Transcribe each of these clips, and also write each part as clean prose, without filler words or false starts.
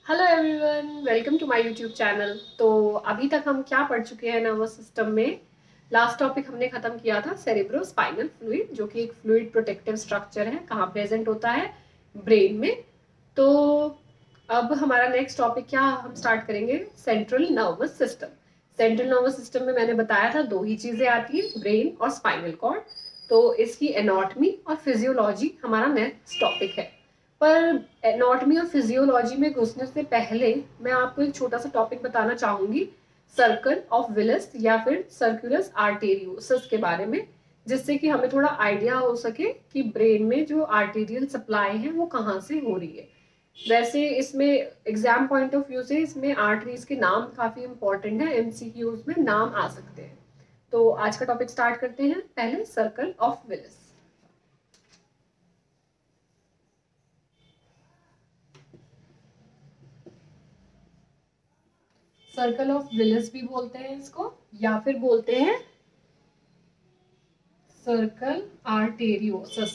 Hello everyone, welcome to my YouTube channel. तो अभी तक हम क्या पढ़ चुके हैं नर्वस सिस्टम में। लास्ट टॉपिक हमने खत्म किया था सेरेब्रो स्पाइनल फ्लूइड, जो कि एक फ्लूइड प्रोटेक्टिव स्ट्रक्चर है, कहाँ प्रेजेंट होता है, ब्रेन में। तो अब हमारा नेक्स्ट टॉपिक क्या हम स्टार्ट करेंगे, central nervous system. Central nervous system में मैंने बताया था दो ही चीजें आती है, ब्रेन और स्पाइनल कॉर्ड। तो इसकी एनाटॉमी और फिजियोलॉजी हमारा नेक्स्ट टॉपिक है। पर एनाटॉमी और फिजियोलॉजी में घुसने से पहले मैं आपको एक छोटा सा टॉपिक बताना चाहूंगी, सर्कल ऑफ विलिस या फिर सर्कुलस आर्टेरियोसिस के बारे में, जिससे कि हमें थोड़ा आइडिया हो सके कि ब्रेन में जो आर्टेरियल सप्लाई है वो कहाँ से हो रही है। वैसे इसमें एग्जाम पॉइंट ऑफ व्यू से इसमें आर्टरीज के नाम काफी इंपॉर्टेंट है, एमसीक्यूज में नाम आ सकते हैं। तो आज का टॉपिक स्टार्ट करते हैं। पहले circle of Willis. Circle of Willis भी बोलते हैं इसको, या फिर बोलते हैं सर्कल आर्टेरियोसस,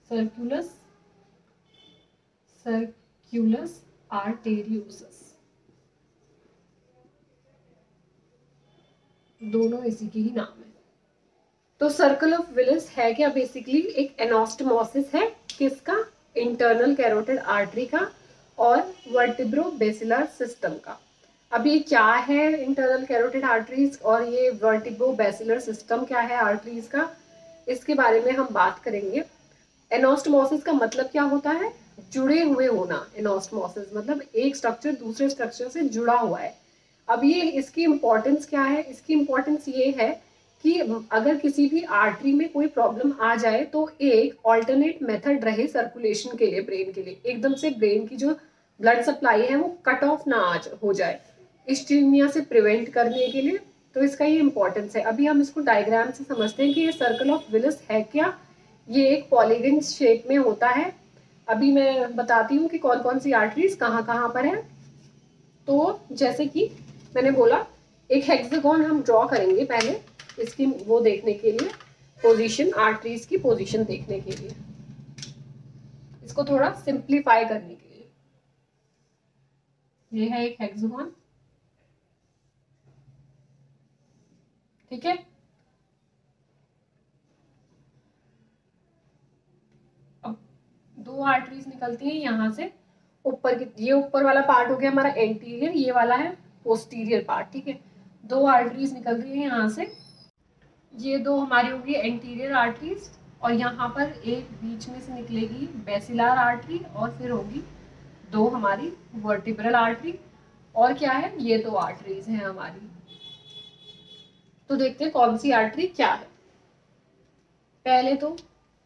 सर्कुलस सर्कुलस आर्टेरियोसस, दोनों इसी के ही नाम है। तो सर्कल ऑफ विलिस है क्या, बेसिकली एक एनास्टमोसिस है, किसका, इंटरनल कैरोटिड आर्टरी का और वर्टिब्रो बेसिलर सिस्टम का। अब ये क्या है इंटरनल कैरोटिड आर्टरीज और ये वर्टिब्रो बेसिलर सिस्टम क्या है आर्टरीज का, इसके बारे में हम बात करेंगे। एनास्टमोसिस का मतलब क्या होता है, जुड़े हुए होना। एनास्टमोसिस मतलब एक स्ट्रक्चर दूसरे स्ट्रक्चर से जुड़ा हुआ है। अब ये इसकी इंपॉर्टेंस क्या है, इसकी इंपॉर्टेंस ये है कि अगर किसी भी आर्टरी में कोई प्रॉब्लम आ जाए तो एक ऑल्टरनेट मेथड रहे सर्कुलेशन के लिए, ब्रेन के लिए, एकदम से ब्रेन की जो ब्लड सप्लाई है वो कट ऑफ ना हो जाए, इस्टीमिया से प्रिवेंट करने के लिए। तो इसका ये इंपॉर्टेंस है। अभी हम इसको डायग्राम से समझते हैं कि ये सर्कल ऑफ विलिस है क्या। ये एक पॉलीगन शेप में होता है। अभी मैं बताती हूँ कि कौन कौन सी आर्टरीज कहाँ कहाँ पर है। तो जैसे कि मैंने बोला, एक हेक्सागोन हम ड्रॉ करेंगे पहले, इसकी वो देखने के लिए, पोजीशन, आर्टरीज की पोजीशन देखने के लिए, इसको थोड़ा सिंप्लीफाई करने के लिए। ये है एक हेक्सागोन, ठीक है। अब दो आर्टरीज निकलती हैं यहाँ से, ऊपर की, ये ऊपर वाला पार्ट हो गया हमारा एंटीरियर, ये वाला है पोस्टीरियर पार्ट, ठीक है। दो आर्टरीज निकल रही है यहाँ से, ये दो हमारी होगी एंटीरियर आर्टरीज, और यहाँ पर एक बीच में से निकलेगी बेसिलर आर्टरी, और फिर होगी दो हमारी वर्टिब्रल आर्टरी। और क्या है, ये दो आर्टरीज हैं हमारी। तो देखते हैं कौन सी आर्टरी क्या है। पहले तो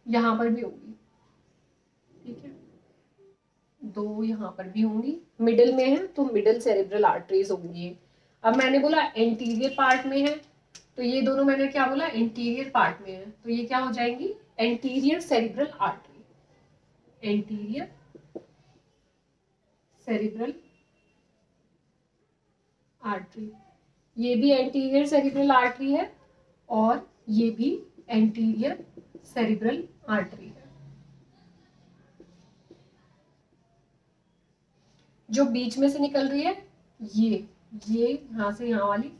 यहाँ पर भी होगी, ठीक है, दो यहाँ पर भी होंगी, मिडिल में है तो मिडिल सेरेब्रल आर्टरीज होंगी। अब मैंने बोला एंटीरियर पार्ट में है, तो ये दोनों मैंने क्या बोला, इंटीरियर पार्ट में है, तो ये क्या हो जाएंगी, anterior cerebral artery, anterior cerebral artery. ये भी एंटीरियर सेरिब्रल आर्टरी है और ये भी एंटीरियर सेरिब्रल आर्टरी है। जो बीच में से निकल रही है, ये यहां से यहाँ वाली,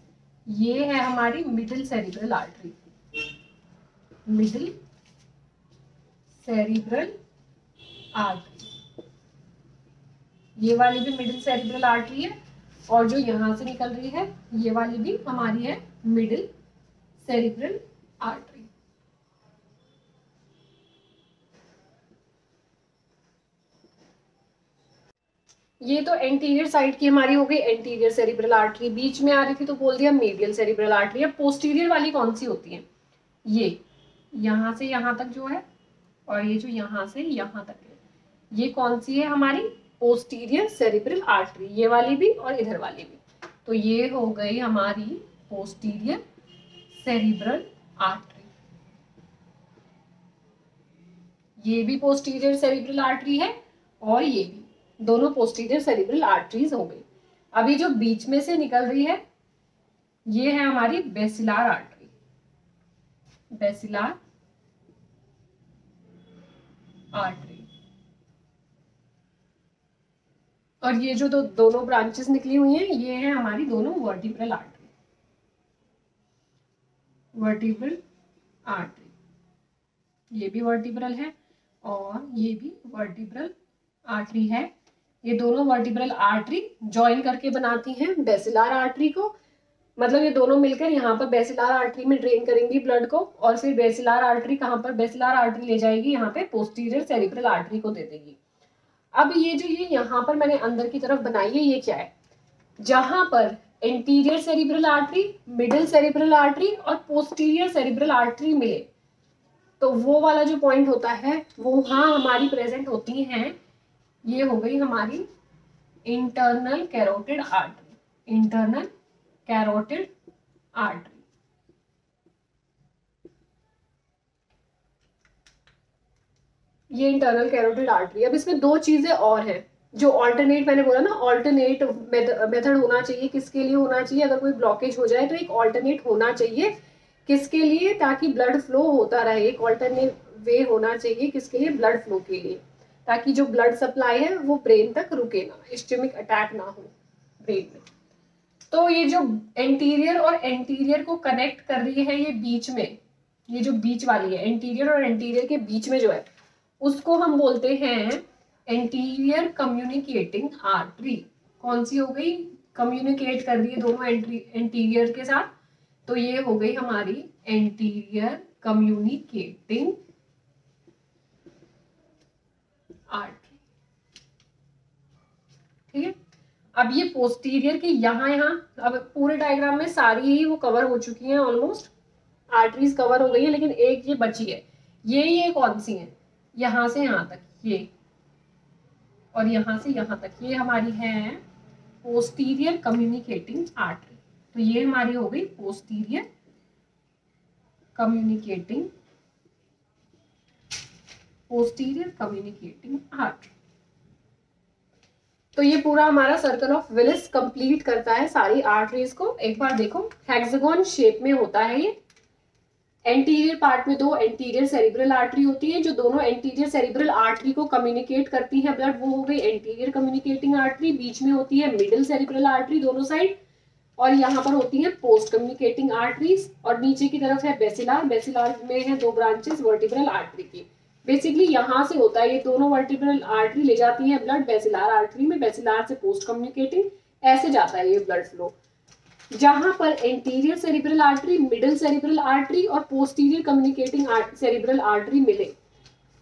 ये है हमारी middle cerebral artery, middle cerebral artery. ये वाली भी मिडिल सेरिब्रल आर्टरी है, और जो यहां से निकल रही है ये वाली भी हमारी है मिडिल सेरिब्रल आर्टरी। ये तो एंटीरियर साइड की हमारी हो गई एंटीरियर सेरिब्रल आर्टरी, बीच में आ रही थी तो बोल दिया मीडियल सेरिब्रल आर्टरी। अब पोस्टीरियर वाली कौन सी होती है, ये यहां से यहां तक जो है, और ये जो यहां से यहां तक है, ये कौन सी है हमारी, पोस्टीरियर सेरिब्रल आर्टरी, ये वाली भी और इधर वाली भी। तो ये हो गई हमारी पोस्टीरियर सेरिब्रल आर्टरी। ये भी पोस्टीरियर सेरिब्रल आर्टरी है और ये भी, दोनों पोस्टीरियर सेरिब्रल आर्टरीज हो गई। अभी जो बीच में से निकल रही है ये है हमारी बेसिलार आर्टरी, बेसिलार आर्टरी। और ये जो दोनों ब्रांचेस निकली हुई हैं ये है हमारी दोनों वर्टिब्रल आर्टरी, वर्टिब्रल आर्टरी, ये भी वर्टिब्रल है और ये भी वर्टिब्रल आर्टरी है। ये दोनों वर्टिब्रल आर्टरी ज्वाइन करके बनाती हैं बेसिलार आर्टरी को, मतलब ये दोनों मिलकर यहाँ पर बेसिलार आर्टरी में ड्रेन करेंगी ब्लड को, और फिर बेसिलार आर्टरी कहाँ पर, बेसिलार आर्टरी ले जाएगी यहाँ पे पोस्टीरियर सेरिब्रल आर्टरी को दे देगी। अब ये जो ये यहाँ पर मैंने अंदर की तरफ बनाई है ये क्या है, जहां पर anterior cerebral artery, middle cerebral artery और पोस्टीरियर सेरिब्रल आर्टरी मिले, तो वो वाला जो पॉइंट होता है वो वहां हमारी प्रेजेंट होती हैं। ये हो गई हमारी internal carotid artery, internal carotid artery. ये इंटरनल कैरोटिड आर्टरी। अब इसमें दो चीजें और हैं जो ऑल्टरनेट, मैंने बोला ना ऑल्टरनेट मेथड होना चाहिए। किसके लिए होना चाहिए, अगर कोई ब्लॉकेज हो जाए तो एक ऑल्टरनेट होना चाहिए। किसके लिए, ताकि ब्लड फ्लो होता रहे, एक ऑल्टरनेट वे होना चाहिए। किसके लिए, ब्लड फ्लो के लिए, ताकि जो ब्लड सप्लाई है वो ब्रेन तक रुके ना, इस्केमिक अटैक ना हो ब्रेन में। तो ये जो एंटीरियर और एंटीरियर को कनेक्ट कर रही है, ये बीच में, ये जो बीच वाली है एंटीरियर और एंटीरियर के बीच में जो है, उसको हम बोलते हैं एंटीरियर कम्युनिकेटिंग आर्टरी। कौन सी हो गई, कम्युनिकेट कर रही है दोनों एंटीरियर के साथ, तो ये हो गई हमारी एंटीरियर कम्युनिकेटिंग आर्टरी। ठीक है, अब ये पोस्टीरियर के यहाँ अब पूरे डायग्राम में सारी ही वो कवर हो चुकी हैं, ऑलमोस्ट आर्टरीज कवर हो गई है, लेकिन एक ये बची है। ये कौन सी है, यहां से यहां तक ये, और यहां से यहां तक ये हमारी है पोस्टीरियर कम्युनिकेटिंग आर्टरी। तो ये हमारी हो गई पोस्टीरियर कम्युनिकेटिंग आर्टरी। तो ये पूरा हमारा सर्कल ऑफ विलिस कंप्लीट करता है सारी आर्टरीज को। एक बार देखो, हेक्सागोन शेप में होता है ये। एंटीरियर पार्ट में दो एंटीरियर सेरिब्रल आर्टरी होती है, जो दोनों एंटीरियर सेरिब्रल आर्टरी को कम्युनिकेट करती है ब्लड, वो हो गई एंटीरियर कम्युनिकेटिंग आर्टरी। बीच में होती है मिडिल सेरिब्रल आर्टरी दोनों साइड, और यहाँ पर होती है पोस्ट कम्युनिकेटिंग आर्टरीज, और नीचे की तरफ है बेसिलार। बेसिलार में है दो ब्रांचेस वर्टिब्रल आर्टरी की। बेसिकली यहाँ से होता है, ये दोनों वर्टिब्रल आर्टरी ले जाती है ब्लड बेसिलार आर्टरी में, बेसिलार से पोस्ट कम्युनिकेटिंग, ऐसे जाता है ये ब्लड फ्लो। जहां पर anterior cerebral artery, middle cerebral artery और पोस्टीरियर कम्युनिकेटिंग सेरिब्रल आर्टरी मिले,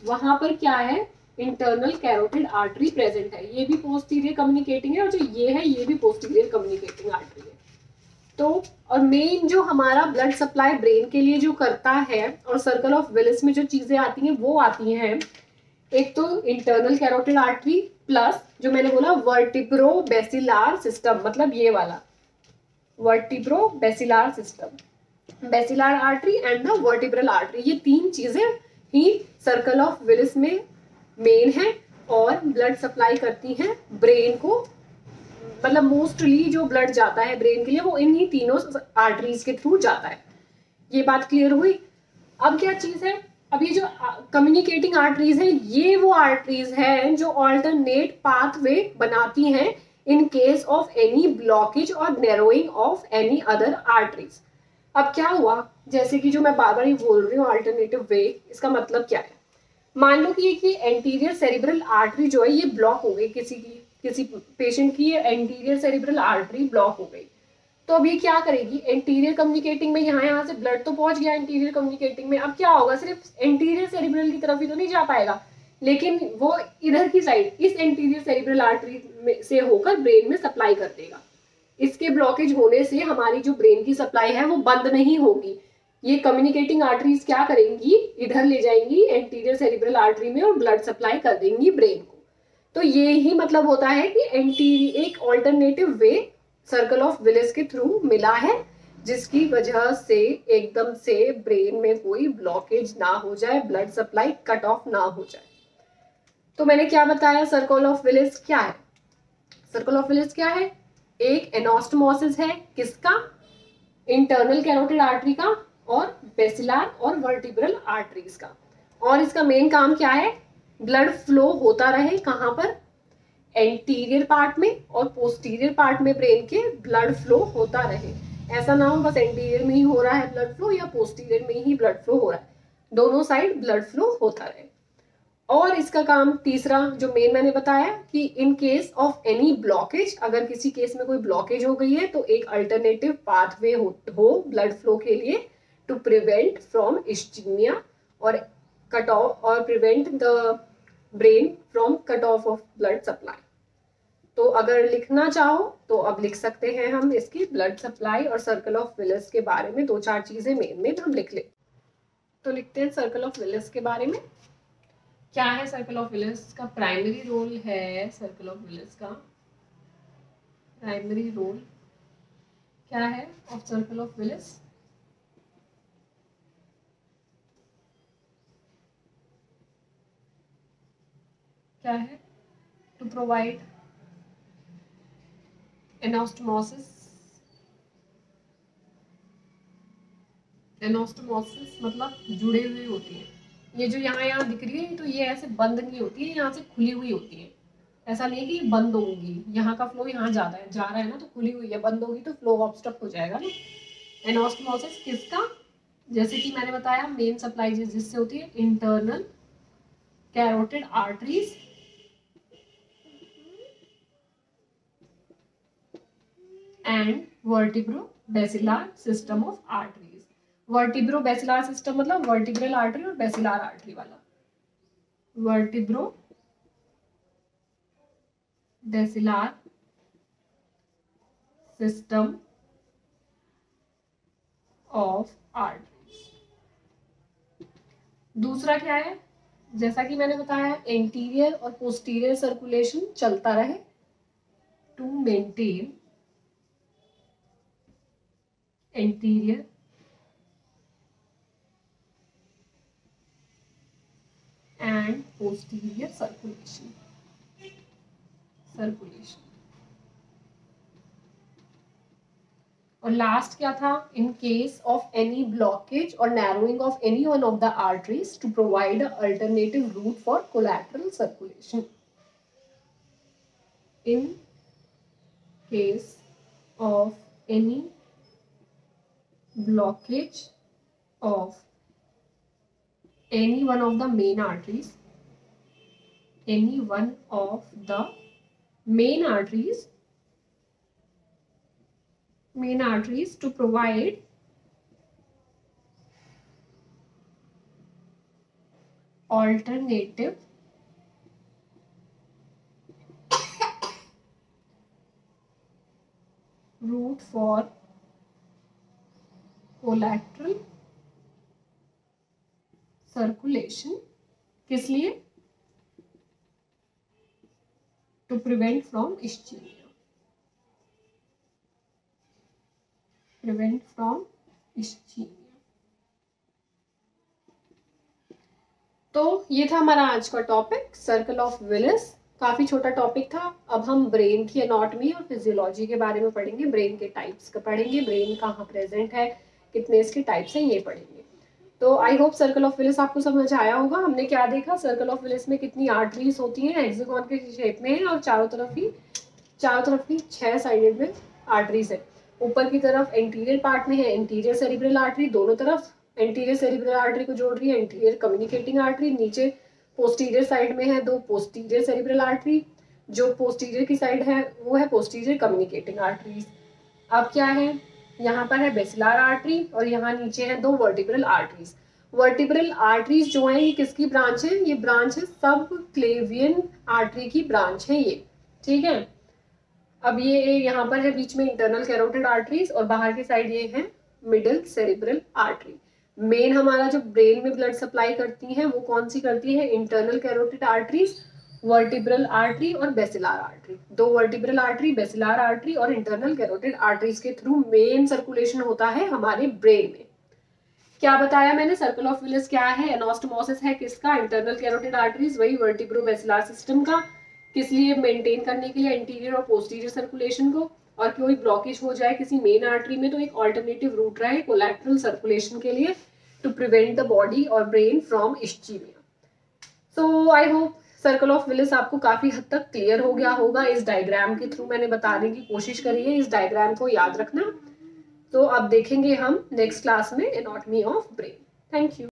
वहां पर क्या है, इंटरनल कैरोटिड आर्टरी प्रेजेंट है। ये भी पोस्टीरियर कम्युनिकेटिंग है, और जो ये है ये भी पोस्टीरियर कम्युनिकेटिंग आर्टरी है। तो और मेन जो हमारा ब्लड सप्लाई ब्रेन के लिए जो करता है, और सर्कल ऑफ विलिस में जो चीजें आती हैं वो आती हैं, एक तो इंटरनल कैरोटिड आर्टरी प्लस जो मैंने बोला वर्टिब्रो बेसिलार सिस्टम, मतलब ये वाला vertebro basilar system, basilar artery and the vertebral artery. ये तीन चीजें ही सर्कल ऑफ विलिस में मेन है और ब्लड सप्लाई करती हैं ब्रेन को। मतलब मोस्टली जो ब्लड जाता है ब्रेन के लिए वो इन्हीं तीनों आर्टरीज के थ्रू जाता है। ये बात क्लियर हुई। अब क्या चीज है, अब ये जो कम्युनिकेटिंग आर्टरीज है, ये वो आर्टरीज हैं जो ऑल्टरनेट पाथवे बनाती हैं in case of any blockage or narrowing of any other arteries। अब क्या हुआ, जैसे कि जो मैं बार बार ही बोल रही हूँ अल्टरनेटिव वे, इसका मतलब क्या है, मान लो कि एंटीरियर सेरिब्रल आर्टरी जो है ये ब्लॉक हो गई, किसी पेशेंट की एंटीरियर सेरिब्रल आर्टरी ब्लॉक हो गई, तो अब ये क्या करेगी, एंटीरियर कम्युनिकेटिंग में यहाँ से ब्लड तो पहुंच गया एंटीरियर कम्युनिकेटिंग में, अब क्या होगा, सिर्फ एंटीरियर सेरिब्रल की तरफ ही तो नहीं जा पाएगा, लेकिन वो इधर की साइड इस एंटीरियर सेरिब्रल आर्टरी से होकर ब्रेन में सप्लाई कर देगा। इसके ब्लॉकेज होने से हमारी जो ब्रेन की सप्लाई है वो बंद नहीं होगी। ये कम्युनिकेटिंग आर्टरीज क्या करेंगी, इधर ले जाएंगी एंटीरियर सेरिब्रल आर्टरी में और ब्लड सप्लाई कर देंगी ब्रेन को। तो ये ही मतलब होता है कि एक alternative way circle of Willis के थ्रू मिला है, जिसकी वजह से एकदम से ब्रेन में कोई ब्लॉकेज ना हो जाए, ब्लड सप्लाई कट ऑफ ना हो जाए। तो मैंने क्या बताया, सर्कल ऑफ विलिस क्या है, सर्कल ऑफ विलिस क्या है, एक एनास्टोमोसिस है, किसका, इंटरनल कैरोटिड आर्टरी का और बेसिलार और वर्टिब्रल आर्टरीज का। और इसका मेन काम क्या है, ब्लड फ्लो होता रहे, कहां पर, एंटीरियर पार्ट में और पोस्टीरियर पार्ट में ब्रेन के ब्लड फ्लो होता रहे। ऐसा ना हो बस एंटीरियर में ही हो रहा है ब्लड फ्लो या पोस्टीरियर में ही ब्लड फ्लो हो रहा है, दोनों साइड ब्लड फ्लो होता रहे। और इसका काम तीसरा जो मेन मैंने बताया कि इन केस ऑफ एनी ब्लॉकेज, अगर किसी केस में कोई ब्लॉकेज हो गई है तो एक अल्टरनेटिव पाथवे हो ब्लड फ्लो के लिए, टू प्रिवेंट फ्रॉम इश्चीमिया और कट ऑफ और prevent the brain from cut off blood supply. तो अगर लिखना चाहो तो अब लिख सकते हैं हम इसकी ब्लड सप्लाई और सर्कल ऑफ विलिस के बारे में 2-4 चीजें मेन हम लिख ले। तो लिखते हैं सर्कल ऑफ विलिस के बारे में। क्या है सर्कल ऑफ विलिस का प्राइमरी रोल है? सर्कल ऑफ विलिस का प्राइमरी रोल क्या है ऑफ सर्कल ऑफ विलिस? क्या है? To provide anastomosis. एनास्टोमोसिस मतलब जुड़े हुए होती है। ये जो यहाँ दिख रही है तो ये ऐसे बंद नहीं होती है, यहाँ से खुली हुई होती है। ऐसा नहीं है कि ये बंद होगी, यहाँ का फ्लो यहाँ ज्यादा है जा रहा है ना, तो खुली हुई है, बंद होगी तो फ्लो ऑब्स्ट्रक्ट हो जाएगा ना। एनास्टोमोसिस किसका? जैसे कि मैंने बताया मेन सप्लाई जिससे होती है internal carotid arteries and vertebro-basilar system of arteries. Vertebro-basilar system मतलब वर्टिब्रल आर्टरी और बेसिलर आर्टरी वाला। Vertebro-basilar system of arteries. दूसरा क्या है? जैसा कि मैंने बताया एंटीरियर और पोस्टीरियर सर्कुलेशन चलता रहे to maintain anterior and posterior circulation. और लास्ट क्या था? In case of any blockage और narrowing of any one of the arteries to provide alternative route for collateral circulation. In case of any blockage of any one of the main arteries to provide alternative route for collateral circulation. किस लिए? To prevent from ischemia. तो ये था हमारा आज का topic circle of Willis. काफी छोटा टॉपिक था। अब हम ब्रेन की एनाटॉमी और फिजियोलॉजी के बारे में पढ़ेंगे, ब्रेन के टाइप्स का पढ़ेंगे, ब्रेन कहाँ प्रेजेंट है, कितने इसके टाइप्स हैं, ये पढ़ेंगे। तो आई होप सर्कल ऑफ विलिस आपको समझ आया होगा। हमने क्या देखा? सर्कल ऑफ विलिस में कितनी आर्टरीज होती हैं, हेक्सागोन के शेप में है और चारों तरफ ही 6 साइडेड में आर्टरीज है। ऊपर की तरफ एंटीरियर पार्ट में है एंटीरियर सेरिब्रल आर्टरी, दोनों तरफ एंटीरियर सेरिब्रल आर्टरी को जोड़ रही है एंटीरियर कम्युनिकेटिंग आर्टरी। नीचे पोस्टीरियर साइड में है 2 पोस्टीरियर सेरिब्रल आर्टरी, जो पोस्टीरियर की साइड है वो है पोस्टीरियर कम्युनिकेटिंग आर्टरीज। अब क्या है? यहाँ पर है बेसिलर आर्टरी और यहाँ नीचे है 2 वर्टिब्रल आर्टरीज। वर्टिब्रल आर्टरीज जो है ये किसकी ब्रांच है? ये ब्रांच है सब क्लेवियन आर्टरी की ब्रांच है ये, ठीक है। अब ये यहाँ पर है बीच में इंटरनल कैरोटिड आर्टरीज और बाहर की साइड ये है मिडिल सेरिब्रल आर्टरी। मेन हमारा जो ब्रेन में ब्लड सप्लाई करती है वो कौन सी करती है? Internal carotid arteries, vertebral artery और basilar artery. 2 vertebral artery, basilar artery और इंटरनल कैरोटिड आर्टरीज के थ्रू मेन सर्कुलेशन होता है हमारे ब्रेन में। क्या बताया मैंने? सर्कल ऑफ विलिस क्या है? एनास्टोमोसिस है किसका? इंटरनल कैरोटिड आर्टरीज, वही वर्टिब्रो बेसिलर सिस्टम का। किस लिए? मेंटेन करने के लिए एंटीरियर और पोस्टीरियर सर्कुलेशन को, और कोई ब्लॉकेज हो जाए किसी मेन आर्टरी में तो एक ऑल्टरनेटिव रूट रहे कोलैटरल सर्कुलेशन के लिए, टू प्रिवेंट द बॉडी और brain from ischemia. So I hope circle of Willis आपको काफी हद तक क्लियर हो गया होगा, इस डायग्राम के थ्रू मैंने बताने की कोशिश करी है, इस डायग्राम को याद रखना। तो अब देखेंगे हम नेक्स्ट क्लास में anatomy of brain. Thank you.